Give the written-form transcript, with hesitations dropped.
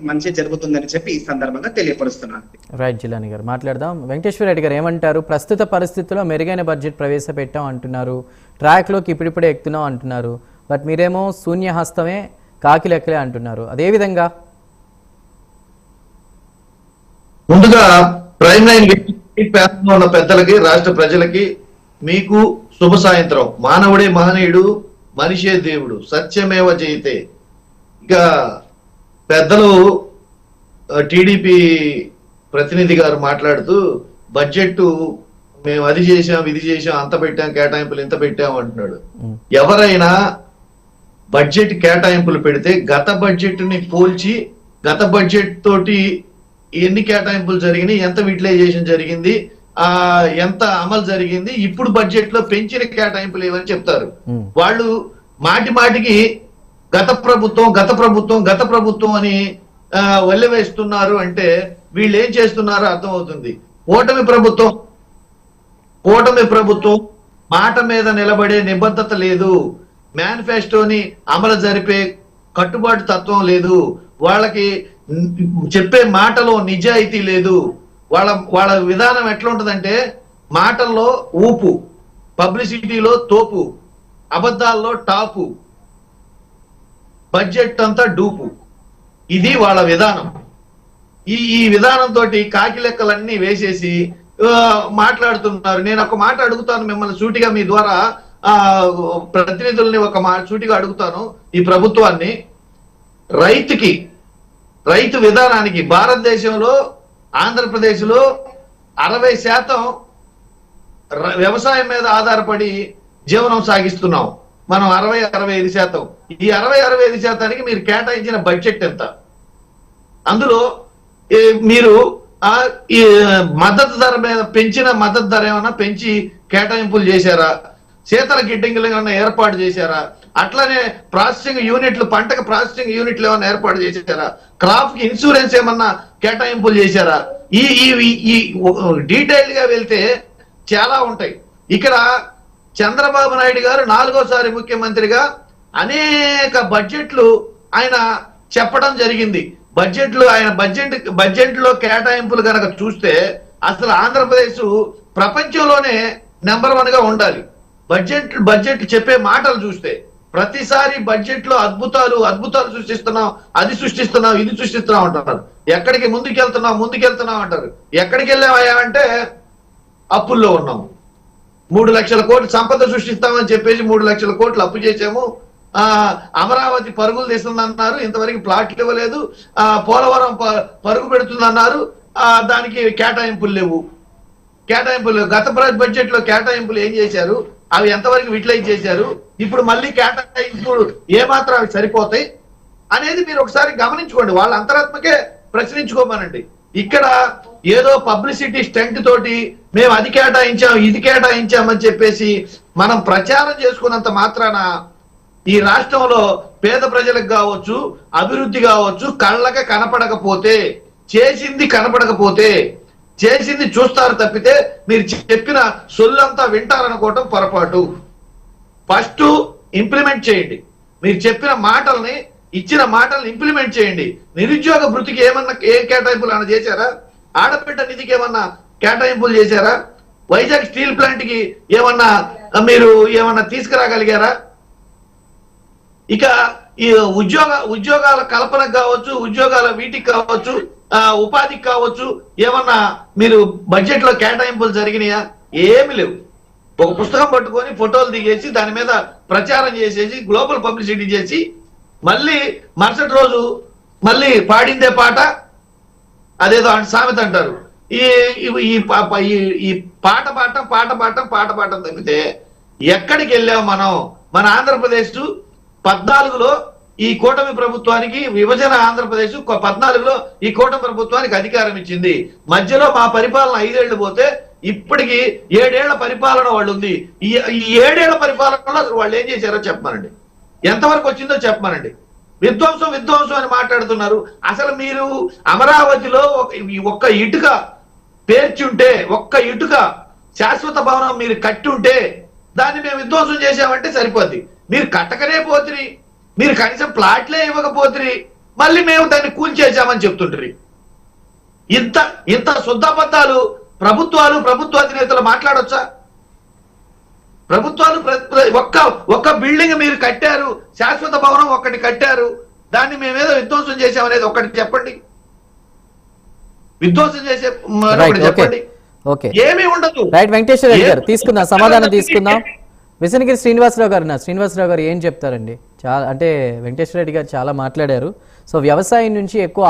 మంచి జరుగుతుందని చెప్పి ఈ సందర్భంగా తెలియపరుస్తున్నాను. రైట్ జిలాని గారు మాట్లాడదాం. వెంకటేశ్వర రెడ్డి గారు ఏమంటారు? ప్రస్తుత పరిస్థితుల్లో మెరుగైన బడ్జెట్ ప్రవేశపెట్టాం అంటున్నారు, ట్రాక్లోకి ఇప్పుడిప్పుడే ఎక్కుతున్నాం అంటున్నారు, బట్ మీరేమో శూన్యహస్తమే కాకి లెక్కలే అంటున్నారు. అదే విధంగా ముందుగా ప్రైమ్ లైన్ ఉన్న పెద్దలకి, రాష్ట్ర ప్రజలకి మీకు శుభ సాయంత్రం. మానవుడే మహనీయుడు, మనిషే దేవుడు, సత్యమేవ జయితే. ఇక పెద్దలు టీడీపీ ప్రతినిధి గారు మాట్లాడుతూ బడ్జెట్ మేము అది చేశాం, ఇది చేశాం, అంత పెట్టాం, కేటాయింపులు ఇంత పెట్టాం అంటున్నాడు. ఎవరైనా బడ్జెట్ కేటాయింపులు పెడితే గత బడ్జెట్ ని పోల్చి గత బడ్జెట్ తోటి ఎన్ని కేటాయింపులు జరిగినాయి, ఎంత యూటిలైజేషన్ జరిగింది, ఎంత అమలు జరిగింది, ఇప్పుడు బడ్జెట్ లో పెంచిన కేటాయింపులు ఏమని చెప్తారు. వాళ్ళు మాటి మాటికి గత ప్రభుత్వం అని వల్లెవేస్తున్నారు అంటే వీళ్ళు ఏం చేస్తున్నారో అర్థమవుతుంది. కూటమి ప్రభుత్వం మాట మీద నిలబడే నిబద్ధత లేదు, మేనిఫెస్టోని అమలు జరిపే కట్టుబాటు తత్వం లేదు, వాళ్ళకి చెప్పే మాటలో నిజాయితీ లేదు. వాళ్ళ విధానం ఎట్లా ఉంటదంటే మాటల్లో ఊపు, పబ్లిసిటీలో తోపు, అబద్ధాల్లో టాపు, బడ్జెట్ అంతా డూపు. ఇది వాళ్ళ విధానం. ఈ విధానంతో కాకి లెక్కలన్నీ వేసేసి మాట్లాడుతున్నారు. నేను ఒక మాట అడుగుతాను మిమ్మల్ని సూటిగా, మీ ద్వారా ప్రతినిధుల్ని సూటిగా అడుగుతాను. ఈ ప్రభుత్వాన్ని రైతు విధానానికి భారతదేశంలో ఆంధ్రప్రదేశ్ లో 60% వ్యవసాయం మీద ఆధారపడి జీవనం సాగిస్తున్నాం. మనం 60-65%. ఈ 60-65% మీరు కేటాయించిన బడ్జెట్ ఎంత? అందులో మీరు ఈ మద్దతు ధర మీద పెంచిన మద్దతు ధర ఏమన్నా పెంచి కేటాయింపులు చేశారా? శీతల గిడ్డంగులు ఏమన్నా ఏర్పాటు చేశారా? అట్లనే ప్రాసెసింగ్ యూనిట్లు, పంటకు ప్రాసెసింగ్ యూనిట్లు ఏమన్నా ఏర్పాటు చేశారా? క్రాప్ కి ఇన్సూరెన్స్ ఏమన్నా కేటాయింపులు చేశారా? ఈ డీటెయిల్ గా వెళ్తే చాలా ఉంటాయి. ఇక్కడ చంద్రబాబు నాయుడు గారు 4వ ముఖ్యమంత్రిగా అనేక బడ్జెట్లు ఆయన చెప్పడం జరిగింది. బడ్జెట్ లో కేటాయింపులు కనుక చూస్తే అసలు ఆంధ్రప్రదేశ్ ప్రపంచంలోనే నెంబర్ 1 గా ఉండాలి. బడ్జెట్ చెప్పే మాటలు చూస్తే ప్రతిసారి బడ్జెట్ లో అద్భుతాలు సృష్టిస్తున్నాం, అది సృష్టిస్తున్నాం, ఇది సృష్టిస్తున్నాం అంటారు. ఎక్కడికి ముందుకెళ్తున్నాం అంటారు. ఎక్కడికి వెళ్ళామయ్యా అంటే అప్పుల్లో ఉన్నాం. 3 లక్షల కోట్లు సంపద సృష్టిస్తామని చెప్పేసి 3 లక్షల కోట్లు అప్పు చేసాము. అమరావతి పరుగులు తీస్తుందన్నారు, ఇంతవరకు ప్లాట్లు ఇవ్వలేదు. పోలవరం పరుగు పెడుతుందన్నారు, దానికి కేటాయింపులు లేవు. గత బడ్జెట్ లో కేటాయింపులు ఏం చేశారు, అవి ఎంతవరకు యూటిలైజ్ చేశారు, ఇప్పుడు మళ్ళీ కేటాయింపులు ఏమాత్రం అవి సరిపోతాయి అనేది మీరు ఒకసారి గమనించుకోండి. వాళ్ళ అంతరాత్మకే ప్రశ్నించుకోమనండి. ఇక్కడ ఏదో పబ్లిసిటీ స్టంట్ తోటి మేము అది కేటాయించాం, ఇది కేటాయించామని చెప్పేసి మనం ప్రచారం చేసుకున్నంత మాత్రాన ఈ రాష్ట్రంలో పేద ప్రజలకు కావచ్చు, అభివృద్ధి కావచ్చు, కళ్ళకి కనపడకపోతే, చేసింది చూస్తారు తప్పితే మీరు చెప్పిన సొల్లంతా వింటారనుకోవటం పొరపాటు. ఫస్ట్ ఇంప్లిమెంట్ చేయండి. మీరు చెప్పిన మాటల్ని, ఇచ్చిన మాటల్ని ఇంప్లిమెంట్ చేయండి. నిరుద్యోగ భృతికి ఏం కేటాయింపులు ఏమన్నా చేశారా? ఆడబిడ్డ నిధికి ఏమన్నా కేటాయింపులు చేశారా? వైజాగ్ స్టీల్ ప్లాంట్ కి మీరు ఏమన్నా తీసుకురాగలిగారా? ఇక ఈ ఉద్యోగాల కల్పనకు కావచ్చు, ఉద్యోగాల వీటికి కావచ్చు, ఉపాధికి కావచ్చు, ఏమన్నా మీరు బడ్జెట్ లో కేటాయింపులు జరిగినాయా? ఏమి లేవు. ఒక పుస్తకం పట్టుకొని ఫోటోలు దిగేసి దాని మీద ప్రచారం చేసేసి గ్లోబల్ పబ్లిసిటీ చేసి మళ్ళీ మరుసటి రోజు మళ్ళీ పాడిందే పాట, అదేదో సామెత అంటారు. ఈ పాట పాడటం తప్పితే ఎక్కడికి వెళ్ళాం మనం? మన ఆంధ్రప్రదేశ్ 14లో ఈ కూటమి ప్రభుత్వానికి, విభజన ఆంధ్రప్రదేశ్ 14లో ఈ కూటమి ప్రభుత్వానికి అధికారం ఇచ్చింది. మధ్యలో మా పరిపాలన 5 ఏళ్లు పోతే ఇప్పటికి 7 ఏళ్ల పరిపాలన వాళ్ళు ఉంది. ఈ 7 ఏళ్ల పరిపాలనలో అసలు వాళ్ళు ఏం చేశారో చెప్పమనండి. ఎంతవరకు వచ్చిందో చెప్పమనండి. విధ్వంసం అని మాట్లాడుతున్నారు. అసలు మీరు అమరావతిలో ఒక్క ఇటుక పేర్చుంటే, ఒక్క ఇటుక శాశ్వత భవనం మీరు కట్టి ఉంటే దాన్ని మేము విధ్వంసం చేశామంటే సరిపోద్ది. మీరు కట్టకనే పోతురి, మీరు కనీసం ప్లాట్లే ఇవ్వకపోతురి, మళ్ళీ మేము దాన్ని కూల్చేసామని చెప్తుండ్రి. ఇంత ఇంత శుద్ధబద్ధాలు ప్రభుత్వ అధినేతలు మాట్లాడొచ్చా? ప్రభుత్వాలు ఒక్క బిల్డింగ్ మీరు కట్టారు, శాశ్వత భవనం ఒకటి కట్టారు, దాన్ని మేమేదో విధ్వంసం చేసామనేది ఒకటి చెప్పండి. విధ్వంసం చేసే ఒకటి చెప్పండి. ఓకే, ఏమీ ఉండదు. రైట్. వెంకటేశ్వర రెడ్డి గారు తీసుకుందాం, సమాధానం తీసుకుందాం. విజయనగిరి శ్రీనివాసరావు గారు ఏం చెప్తారండి? చాలా అంటే వెంకటేశ్వర రెడ్డి గారు చాలా మాట్లాడారు. సో వ్యవసాయం నుంచి ఎక్కువ